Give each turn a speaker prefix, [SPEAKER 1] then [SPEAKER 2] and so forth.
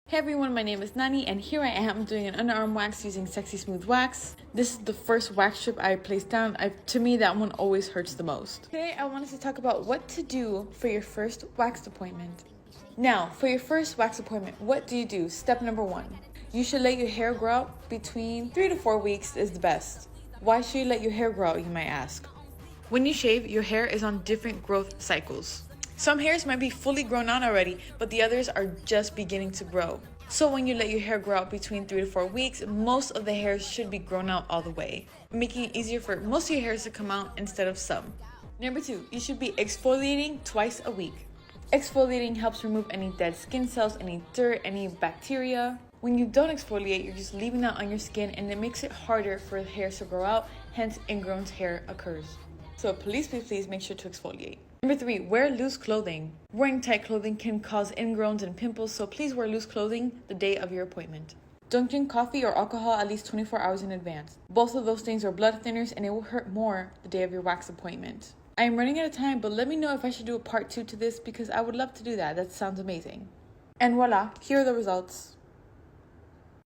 [SPEAKER 1] Hey everyone, my name is Nani and here I am doing an underarm wax using Sexy Smooth Wax. This is the first wax strip I placed down. To me, that one always hurts the most. Today I wanted to talk about what to do for your first wax appointment. Now, for your first wax appointment, what do you do? Step number 1. You should let your hair grow out between 3 to 4 weeks is the best. Why should you let your hair grow out, you might ask? When you shave, your hair is on different growth cycles. Some hairs might be fully grown out already, but the others are just beginning to grow. So when you let your hair grow out between 3 to 4 weeks, most of the hairs should be grown out all the way, making it easier for most of your hairs to come out instead of some. Number 2, you should be exfoliating twice a week. Exfoliating helps remove any dead skin cells, any dirt, any bacteria. When you don't exfoliate, you're just leaving that on your skin and it makes it harder for hairs to grow out, hence ingrown hair occurs. So please make sure to exfoliate. Number 3, wear loose clothing. Wearing tight clothing can cause ingrowns and pimples, so please wear loose clothing the day of your appointment. Don't drink coffee or alcohol at least 24 hours in advance. Both of those things are blood thinners and it will hurt more the day of your wax appointment. I am running out of time, but let me know if I should do a part 2 to this because I would love to do that. That sounds amazing. And voila, here are the results.